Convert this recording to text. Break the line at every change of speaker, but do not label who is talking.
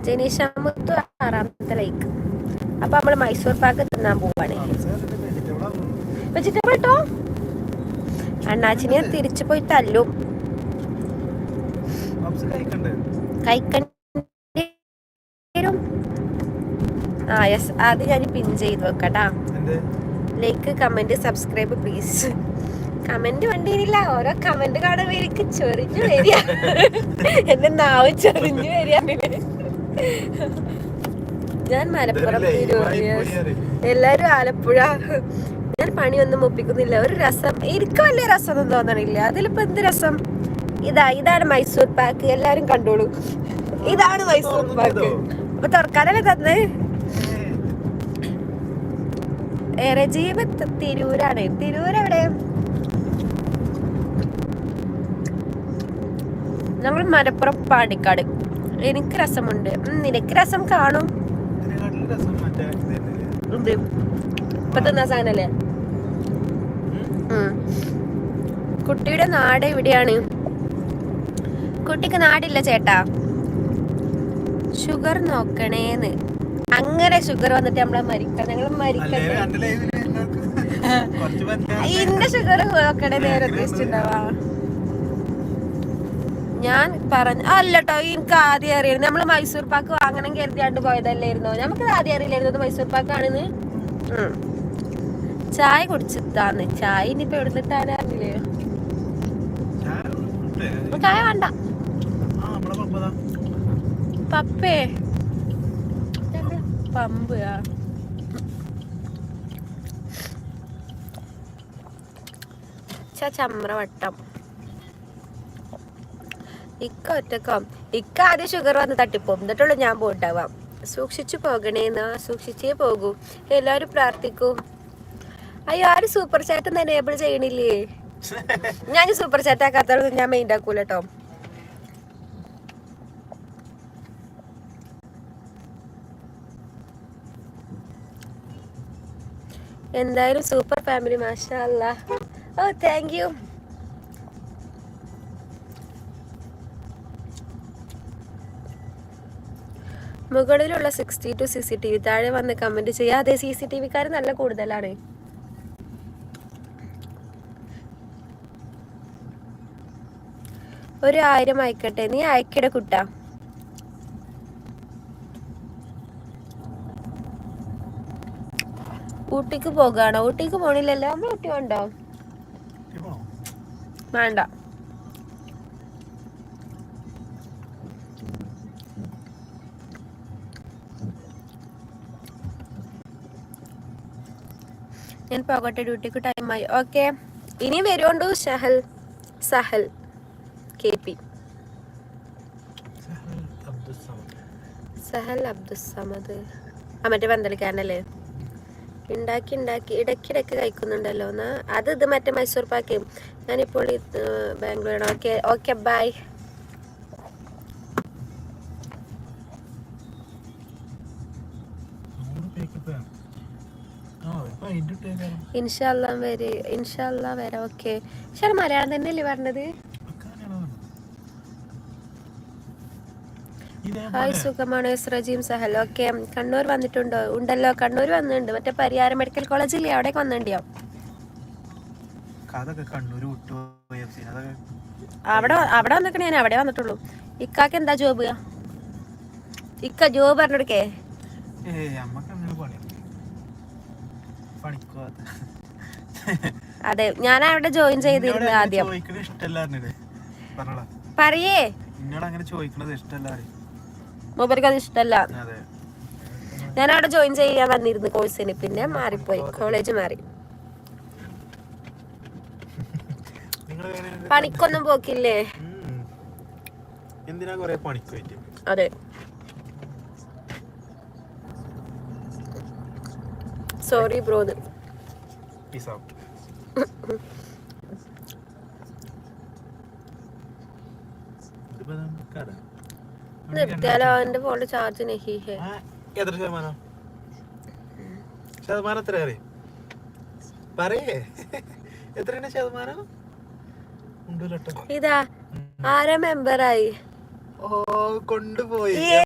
ജനീഷ മുത്തു 6ാമത്തെ like. അപ്പൊ നമ്മള് മൈസൂർ പാക്ക് തിന്നാൻ പോവാണ്. വെജിറ്റബിൾ ഇട്ടോ അണ്ണാച്ചിനെ തിരിച്ചു പോയി തല്ലും. യെസ്, അത് ഞാൻ പിൻ ചെയ്ത് വെക്കട്ടാ. Like, comment, subscribe please. Comment വണ്ടിയില്ല, ഓരോ കമന്റ് കാണുമ്പോ എനിക്ക് ചൊറിഞ്ഞു വരിക, എന്റെ നാവ് ചൊറിഞ്ഞു വരിക. ഞാൻ മലപ്പുറം, എല്ലാരും ആലപ്പുഴ. ഞാൻ പണിയൊന്നും ഒപ്പിക്കുന്നില്ല. ഒരു രസം എനിക്ക് വലിയ രസമൊന്നും തോന്നണില്ല. അതിലിപ്പോ എന്ത് രസം? ഇതാണ് മൈസൂർ പാക്ക്. എല്ലാരും കണ്ടോളൂ, ഇതാണ് മൈസൂർ പാക്ക്. അപ്പൊ തുറക്കാനല്ലേ തന്നെ. റജീബ് തിരൂരാണ്. തിരൂർ എവിടെ? ഞങ്ങൾ മലപ്പുറം പാണ്ടിക്കാട്. എനിക്ക് രസമുണ്ട്. നിനക്ക് രസം കാണും. ഇപ്പൊ തിന്ന സാധനല്ലേ. കുട്ടിയുടെ നാട് എവിടെയാണ്? കുട്ടിക്ക് നാടില്ല ചേട്ടാ. ഷുഗർ നോക്കണേന്ന്. അങ്ങനെ ഷുഗർ വന്നിട്ട് നമ്മളെ മരിക്കണം. ഞങ്ങൾ മരിക്കണ്ടേ? ഇന്റെ ഷുഗർ നോക്കണേ നേരെ ഉദ്ദേശിച്ചിട്ടുണ്ടാവാ. ഞാൻ പറഞ്ഞു അല്ലട്ടോ, എനിക്ക് ആദ്യം അറിയാം. നമ്മള് മൈസൂർ പാക്ക് വാങ്ങണം കരുതിയാണ്ട് പോയതല്ലായിരുന്നോ? നമുക്ക് ആദ്യം അറിയില്ലായിരുന്നു മൈസൂർ പാക്ക് ആണെന്ന്. ചായ കുടിച്ചിട്ടാന്ന്. ചായ ഇനിയിപ്പോ എവിടുന്നിട്ടാണ് അറിയില്ലേ? ചായ വേണ്ട. പപ്പേ പമ്പ് ചമ്രവട്ടം. ഇക്ക ഒറ്റക്കാം. ഇക്ക ആദ്യം ഷുഗർ വന്ന് തട്ടിപ്പോവും, എന്നിട്ടുള്ളൂ ഞാൻ പോണ്ടാവാം. സൂക്ഷിച്ചു പോകണേന്നാ. സൂക്ഷിച്ചേ പോകൂ. എല്ലാവരും പ്രാർത്ഥിക്കൂ. അയ്യോ, ആരും സൂപ്പർ ചാറ്റ് എനേബിൾ ചെയ്യണില്ലേ? ഞാൻ സൂപ്പർ ചാറ്റ് ആക്കാത്തത് ഞാൻ മെയിൻ ആക്കൂല കേട്ടോ. എന്തായാലും സൂപ്പർ ഫാമിലി, മാഷാ അല്ലാ. ഓ താങ്ക് യു. മുകളിലുള്ള 62 CCTV, താഴെ വന്ന് കമന്റ് ചെയ്യുക. അതെ, CCTVക്കാർ നല്ല കൂടുതലാണ്. ഒരു 1000 അയക്കട്ടെ. നീ അയക്കട കുട്ടാ. ഊട്ടിക്ക് പോകാണോ? ഊട്ടിക്ക് പോണില്ലല്ലോ. നമ്മൾ ഊട്ടി വേണ്ടോ? വേണ്ട. ഞാൻ പോകട്ടെ, ഡ്യൂട്ടിക്ക് ടൈമായി. ഓക്കെ, ഇനി വരുണ്ടോ? സഹൽ KP, സഹൽ അബ്ദുസമദ്. മറ്റേ പന്തളിക്കാരനല്ലേ? ഉണ്ടാക്കി ഇടയ്ക്കിടയ്ക്ക് കഴിക്കുന്നുണ്ടല്ലോ. എന്നാ ഇത് മറ്റേ മൈസൂർ പാക്ക്. ഞാനിപ്പോൾ ബാംഗ്ലൂരാണ്. Okay okay, by. ഇൻഷാല്ലാ വരാം. ഓക്കെ, പക്ഷെ മലയാളം തന്നെയല്ലേ പറഞ്ഞത്? ഹായ്, സുഖമാണ്. റജീം സഹൽ. ഓക്കെ, കണ്ണൂർ വന്നിട്ടുണ്ടോ? ഉണ്ടല്ലോ, കണ്ണൂർ വന്നിട്ടുണ്ട്. മറ്റേ പരിയാരം മെഡിക്കൽ കോളേജില്ലേ, അവിടേക്ക് വന്നിട്ടുണ്ടോ? അവിടെ വന്നിക്കണേ. ഞാൻ അവിടെ വന്നിട്ടുള്ളൂ. ഇക്കാക്ക് എന്താ ജോബ്? ഇക്ക ജോബ് പറഞ്ഞെടുക്കേ. അതെ, ഞാൻ അവിടെ ജോയിൻ ചെയ്തിരുന്നു ആദ്യം. പറയേ, മൂപ്പർക്ക് അത് ഇഷ്ടല്ല. ഞാൻ അവിടെ ജോയിൻ ചെയ്യാൻ വന്നിരുന്നു കോഴ്സിന്. പിന്നെ മാറിപ്പോയി, കോളേജ് മാറി. പണിക്കൊന്നും പോക്കില്ലേ? അതെ, സോറി ബ്രോ. നിർത്തിയാലോ? എന്റെ ഫോണിൽ ചാർജ് നഹി ഹേ.
എത്ര ശതമാനം? ശതമാനം എത്ര അറിയാം? പറയേ, എത്രയാണ് ശതമാനം?
ഇതാ 6 മെമ്പറായി.
ഓ, കൊണ്ടുപോയി.